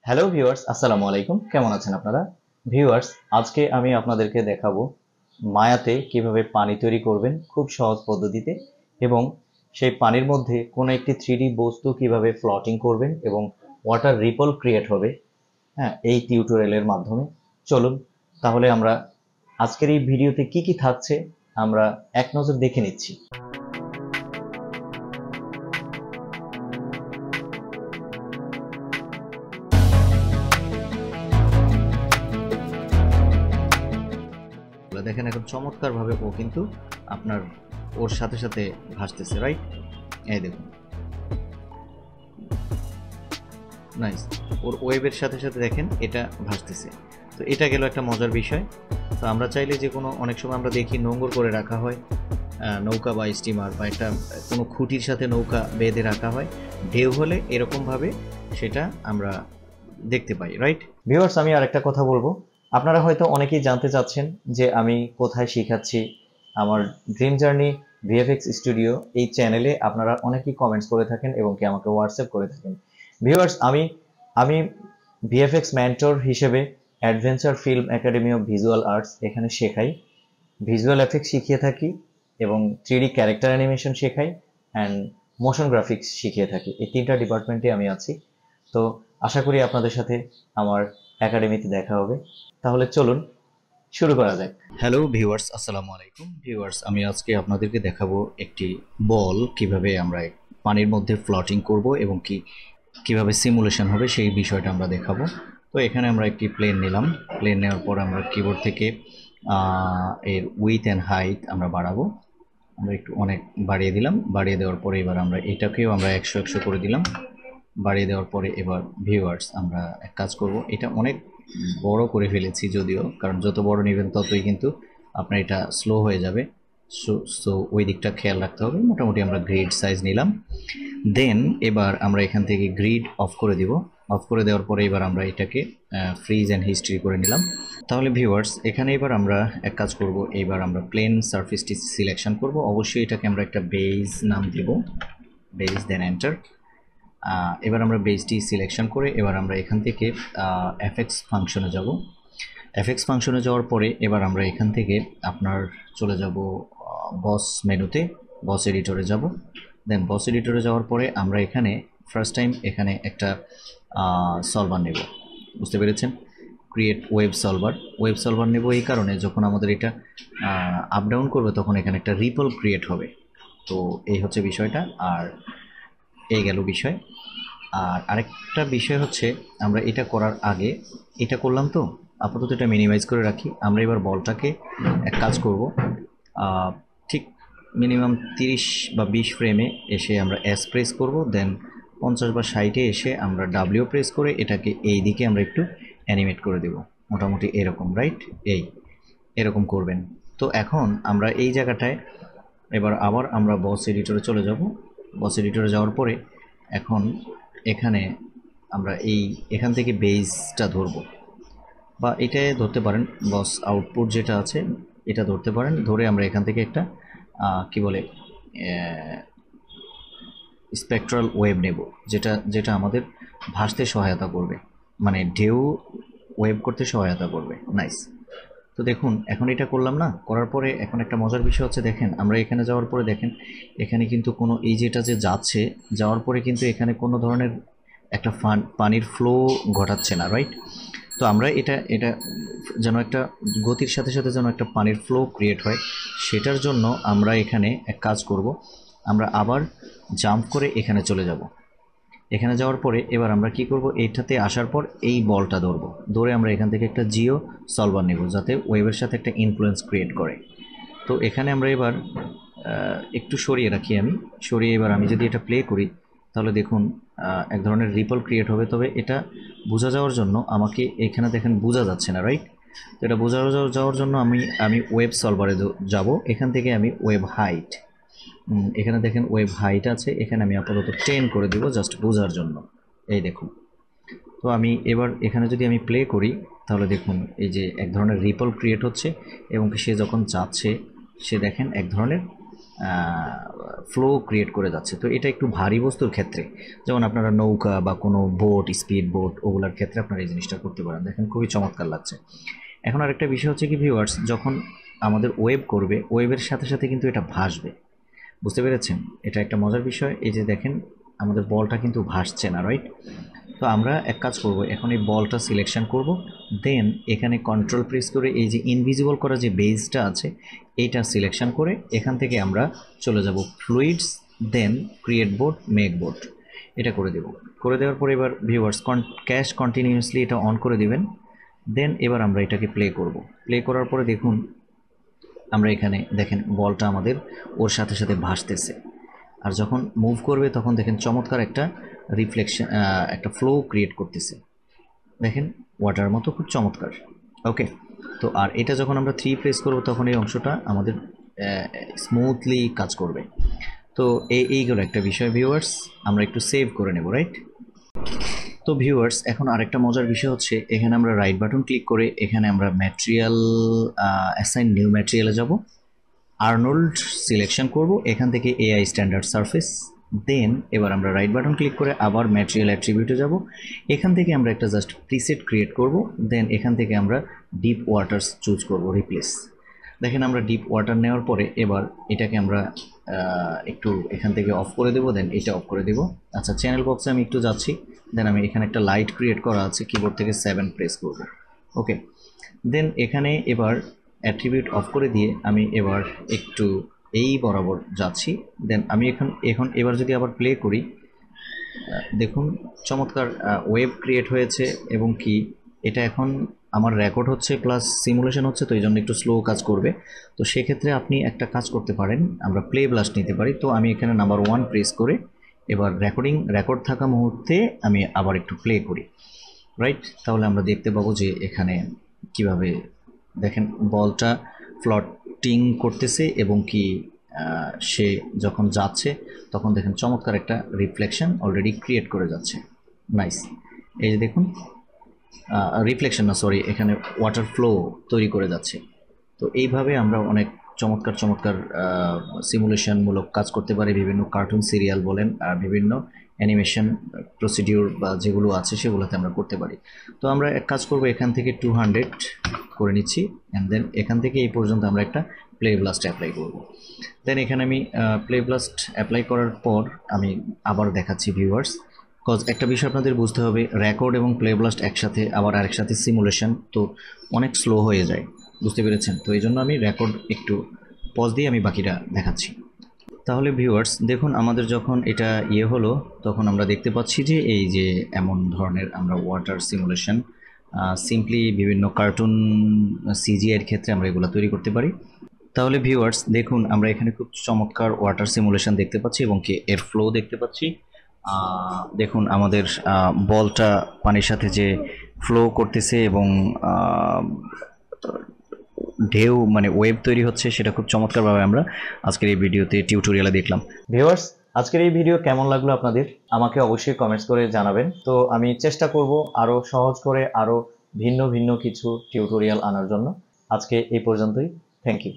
Hello viewers, আসসালামু আলাইকুম। কেমন আছেন আপনারা? ভিউয়ার্স, আজকে আমি আপনাদেরকে দেখাবো মায়াতে কিভাবে পানি তৈরি করবেন খুব সহজ পদ্ধতিতে, এবং সেই পানির মধ্যে কোনো একটি 3D বস্তু কিভাবে ফ্লটিং করবেন এবং ওয়াটার রিপল ক্রিয়েট হবে, হ্যাঁ, এই টিউটোরিয়ালের মাধ্যমে। চলুন তাহলে আমরা আজকের এই ভিডিওতে কি কি থাকছে আমরা এক নজর দেখে নিচ্ছি। দেখেন এখন চমৎকার ভাবে ও কিন্তু আপনার ওর সাথে সাথে ভাসতেছে, রাইট? এই দেখুন, নাইস। ওর ওয়েবের সাথে সাথে দেখেন এটা ভাসতেছে। তো এটা গেল একটা মজার বিষয়। তো আমরা চাইলে যে কোনো, অনেক সময় আমরা দেখি নোঙর করে রাখা হয় নৌকা বা স্টিমার বা একটা কোনো খুঁটির সাথে নৌকা বেঁধে রাখা হয়, ঢেউ হলে এরকমভাবে সেটা আমরা দেখতে পাই, রাইট? ভিউয়ার্স, আমি আরেকটা কথা বলবো। আপনারা হয়তো অনেকেই জানতে চাচ্ছেন যে আমি কোথায় শেখাচ্ছি। আমার ড্রিম জার্নি ভিএফএক্স স্টুডিও এই চ্যানেলে আপনারা অনেকেই কমেন্টস করে থাকেন এবং কি আমাকে হোয়াটসঅ্যাপ করে থাকেন। ভিউয়ার্স, আমি ভিএফএক্স মেন্টর হিসেবে adventure film academy of visual arts এখানে শেখাই, ভিজুয়াল এফেক্টস শিখিয়ে থাকি এবং 3D ক্যারেক্টার অ্যানিমেশন শেখাই অ্যান্ড মোশন গ্রাফিক্স শিখিয়ে থাকি। এই তিনটা ডিপার্টমেন্টে আমি আছি। তো আশা করি আপনাদের সাথে আমার একাডেমিতে দেখা হবে। তাহলে চলুন শুরু করা যাক। হ্যালো ভিউয়ার্স, আসসালামু আলাইকুম। ভিউয়ার্স, আমি আজকে আপনাদেরকে দেখাবো একটি বল কিভাবে আমরা পানির মধ্যে ফ্লটিং করব এবং কিভাবে সিমুলেশন হবে সেই বিষয়টা আমরা দেখাবো। তো এখানে আমরা একটি প্লেন নিলাম। প্লেন নেওয়ার পর আমরা কিবোর্ড থেকে এর উইথ অ্যান্ড হাইট আমরা বাড়াবো। আমরা একটু অনেক বাড়িয়ে দিলাম। বাড়িয়ে দেওয়ার পরে এবার আমরা এটাকেও আমরা 100 করে দিলাম। বাড়িয়ে দেওয়ার পরে এবার ভিউয়ার্স আমরা এক কাজ করব, এটা অনেক বড় করে ফেলেছি যদিও, কারণ যত বড় নেবেন ততই কিন্তু আপনার এটা স্লো হয়ে যাবে। সো ওই দিকটা খেয়াল রাখতে হবে। মোটামুটি আমরা গ্রিড সাইজ নিলাম। দেন এবার আমরা এখান থেকে গ্রিড অফ করে দিব। অফ করে দেওয়ার পরে এবার আমরা এটাকে ফ্রিজ অ্যান্ড হিস্ট্রি করে নিলাম। তাহলে ভিউয়ার্স, এখানে এবার আমরা এক কাজ করব, এবার আমরা প্লেন সারফেসটি সিলেকশন করব। অবশ্যই এটাকে আমরা একটা বেজ নাম দেব, বেজ, দেন এন্টার। এবার আমরা বেজটি সিলেকশন করে এবার আমরা এখান থেকে এফএক্স ফাংশনে যাব। এফএক্স ফাংশনে যাওয়ার পরে এবার আমরা এখান থেকে আপনার চলে যাব বস মেনুতে, বস এডিটরে যাব। দেন বস এডিটরে যাওয়ার পরে আমরা এখানে ফার্স্ট টাইম এখানে একটা সলভার নেব, বুঝতে পেরেছেন? Create web solver. Web solver নেব এই কারণে, যখন আমাদের এটা আপ ডাউন করবে তখন এখানে একটা রিপল ক্রিয়েট হবে। তো এই হচ্ছে বিষয়টা। আর এই গেল বিষয়। আর আরেকটা বিষয় হচ্ছে, আমরা এটা করার আগে, এটা করলাম তো আপাতত এটা মিনিমাইজ করে রাখি। আমরা এবার বলটাকে এক কাজ করব, ঠিক মিনিমাম 30 বা 20 ফ্রেমে এসে আমরা এস প্রেস করব। দেন 50 বা 60-এ এসে আমরা ডাব্লিউ প্রেস করে এটাকে এই দিকে আমরা একটু অ্যানিমেট করে দেব, মোটামুটি এরকম, রাইট? এরকম করবেন। তো এখন আমরা এই জায়গাটায় এবার আবার আমরা বস এডিটরে চলে যাব। বস এডিটরে যাওয়ার পরে এখন এখানে আমরা এখান থেকে বেসটা ধরব, বা এটাই ধরতে পারেন, বস আউটপুট যেটা আছে এটা ধরতে পারেন। ধরে আমরা এখান থেকে একটা কি বলে স্পেকট্রাল ওয়েভ নেব, যেটা যেটা আমাদের ভাসতে সহায়তা করবে, মানে ঢেউ ওয়েভ করতে সহায়তা করবে। নাইস। তো দেখুন এখন এটা করলাম না, করার পরে এখন একটা মজার বিষয় হচ্ছে, দেখেন আমরা এখানে যাওয়ার পরে দেখেন এখানে কিন্তু কোনো, এই যেটা যে যাচ্ছে, যাওয়ার পরে কিন্তু এখানে কোনো ধরনের একটা পানির ফ্লো ঘটাচ্ছে না, রাইট? তো আমরা এটা এটা যেন একটা গতির সাথে সাথে যেন একটা পানির ফ্লো ক্রিয়েট হয়, সেটার জন্য আমরা এখানে এক কাজ করব, আমরা আবার জাম্প করে এখানে চলে যাব। এখানে যাওয়ার পরে এবার আমরা কি করব, এইটাতে আসার পর এই বলটা ধরবো, ধরে আমরা এখান থেকে একটা জিও সলভার নেব যাতে ওয়েবের সাথে একটা ইনফ্লুয়েন্স ক্রিয়েট করে। তো এখানে আমরা এবার একটু সরিয়ে রাখি, আমি সরিয়ে এবার আমি যদি এটা প্লে করি তাহলে দেখুন এক ধরনের রিপল ক্রিয়েট হবে। তবে এটা বোঝা যাওয়ার জন্য আমাকে এখানে দেখেন বোঝা যাচ্ছে না, রাইট? তো এটা বোঝা যাওয়ার জন্য আমি ওয়েব সলভারে যাব। এখান থেকে আমি ওয়েব হাইট, এখানে দেখেন ওয়েব হাইট আছে, এখানে আমি আপাতত 10 করে দেব জাস্ট বোঝার জন্য। এই দেখুন। তো আমি এবার এখানে যদি আমি প্লে করি তাহলে দেখুন এই যে এক ধরনের রিপল ক্রিয়েট হচ্ছে, এবং সে যখন যাচ্ছে সে দেখেন এক ধরনের ফ্লো ক্রিয়েট করে যাচ্ছে। তো এটা একটু ভারী বস্তুর ক্ষেত্রে, যেমন আপনারা নৌকা বা কোনো বোট, স্পিড বোট, ওগুলোর ক্ষেত্রে আপনারা এই জিনিসটা করতে পারেন। দেখেন খুবই চমৎকার লাগছে। এখন আরেকটা বিষয় হচ্ছে কি ভিউয়ার্স, যখন আমাদের ওয়েব করবে, ওয়েবের সাথে সাথে কিন্তু এটা ভাসবে। বুঝতে পেরেছেন? এটা একটা মজার বিষয়। এই যে দেখেন আমাদের বলটা কিন্তু ভাসছে না, রাইট? তো আমরা এক কাজ করব, এখন এই বলটা সিলেকশন করব, দেন এখানে কন্ট্রোল প্রেস করে এই যে ইনভিজিবল করা যে বেসটা আছে এইটা সিলেকশন করে এখান থেকে আমরা চলে যাব ফ্লুইডস, দেন ক্রিয়েট বোর্ড, মেক বোর্ড, এটা করে দেব। করে দেওয়ার পরে এবার ভিউয়ার্স ক্যাশ কন্টিনিউয়াসলি এটা অন করে দিবেন। দেন এবার আমরা এটাকে প্লে করব। প্লে করার পরে দেখুন আমরা এখানে দেখেন বলটা আমাদের ওর সাথে সাথে ভাসতেছে। আর যখন মুভ করবে তখন দেখেন চমৎকার একটা রিফ্লেকশন, একটা ফ্লো ক্রিয়েট করতেছে। দেখেন ওয়াটার মতো, খুব চমৎকার। ওকে, তো আর এটা যখন আমরা 3 প্রেস করব তখন এই অংশটা আমাদের স্মুথলি কাজ করবে। তো এইগুলো একটা বিষয় ভিউয়ার্স, আমরা একটু সেভ করে নেব, রাইট? তো ভিউয়ার্স এখন আরেকটা মজার বিষয় হচ্ছে, এখানে আমরা রাইট বাটন ক্লিক করে এখানে আমরা ম্যাটেরিয়াল, অ্যাসাইন নিউ ম্যাটেরিয়ালে যাব, আর্নল্ড সিলেকশন করব, এখান থেকে এআই স্ট্যান্ডার্ড সারফেস, দেন এবার আমরা রাইট বাটন ক্লিক করে আবার ম্যাটেরিয়াল অ্যাট্রিবিউটে যাব, এখান থেকে আমরা একটা জাস্ট প্রিসেট ক্রিয়েট করব, দেন এখান থেকে আমরা ডিপ ওয়াটার্স চুজ করব, রিপ্লেস। দেখেন আমরা ডিপ ওয়াটার নেওয়ার পরে এবার এটাকে আমরা একটু এখান থেকে অফ করে দেবো, দেন এটা অফ করে দেবো। আচ্ছা, চ্যানেল বক্সে আমি একটু যাচ্ছি, দেন আমি এখানে একটা লাইট ক্রিয়েট করা আছে, কিবোর্ড থেকে 7 প্রেস করব। ওকে, দেন এখানে এবার অ্যাট্রিবিউট অফ করে দিয়ে আমি এবার একটু এই বরাবর যাচ্ছি, দেন আমি এখন এবার যদি আবার প্লে করি, দেখুন চমৎকার ওয়েব ক্রিয়েট হয়েছে, এবং কি এটা এখন আমার রেকর্ড হচ্ছে প্লাস সিমুলেশন হচ্ছে, তো এই জন্য একটু স্লো কাজ করবে। তো সেক্ষেত্রে আপনি একটা কাজ করতে পারেন, আমরা প্লে ব্লাস্ট নিতে পারি। তো আমি এখানে নাম্বার 1 প্রেস করে এবার রেকর্ড থাকা মুহূর্তে আমি আবার একটু প্লে করি, রাইট? তাহলে আমরা দেখতে পাবো যে এখানে কিভাবে দেখেন বলটা ফ্লটিং করতেছে, এবং কি সে যখন যাচ্ছে তখন দেখেন চমৎকার একটা রিফ্লেকশন অলরেডি ক্রিয়েট করে যাচ্ছে। নাইস। এই যে দেখুন, রিফ্লেকশন না, সরি, এখানে ওয়াটার ফ্লো তৈরি করে যাচ্ছে। তো এইভাবে আমরা অনেক চমৎকার চমৎকার সিমুলেশনমূলক কাজ করতে পারি, বিভিন্ন কার্টুন সিরিয়াল বলেন আর বিভিন্ন অ্যানিমেশন প্রসিডিউর বা যেগুলো আছে সেগুলোতে আমরা করতে পারি। তো আমরা এক কাজ করব, এখান থেকে 200 করে নিচ্ছি, অ্যান্ড দেন এখান থেকে এই পর্যন্ত আমরা একটা প্লে ব্লাস্ট অ্যাপ্লাই করব। দেন এখানে আমি প্লে ব্লাস্ট অ্যাপ্লাই করার পর আমি আবার দেখাচ্ছি ভিউয়ার্স, কজ একটা বিষয় আপনাদের বুঝতে হবে, রেকর্ড এবং প্লে ব্লাস্ট একসাথে আবার আরেকসাথে সিমুলেশন তো অনেক স্লো হয়ে যায়, বুঝতে পেরেছেন? তো এই জন্য আমি রেকর্ড একটু পজ দিয়ে আমি বাকিটা দেখাচ্ছি। তাহলে ভিউয়ার্স দেখুন আমাদের যখন এটা হলো, তখন আমরা দেখতে পাচ্ছি যে এই যে এমন ধরনের আমরা ওয়াটার সিমুলেশন সিম্পলি বিভিন্ন কার্টুন সিজিআইয়ের ক্ষেত্রে আমরা এগুলো তৈরি করতে পারি। তাহলে ভিউয়ার্স দেখুন আমরা এখানে খুব চমৎকার ওয়াটার সিমুলেশন দেখতে পাচ্ছি, এবং কি এর ফ্লো দেখতে পাচ্ছি। দেখুন আমাদের বলটা পানির সাথে যে ফ্লো করতেছে এবং ঢেউ মানে ওয়েব তৈরি হচ্ছে, সেটা খুব চমৎকারভাবে আমরা আজকের এই ভিডিওতে টিউটোরিয়ালে দেখলাম। ভিউয়ার্স আজকের এই ভিডিও কেমন লাগলো আপনাদের আমাকে অবশ্যই কমেন্টস করে জানাবেন। তো আমি চেষ্টা করব আরও সহজ করে আরও ভিন্ন ভিন্ন কিছু টিউটোরিয়াল আনার জন্য। আজকে এই পর্যন্তই, থ্যাংক ইউ।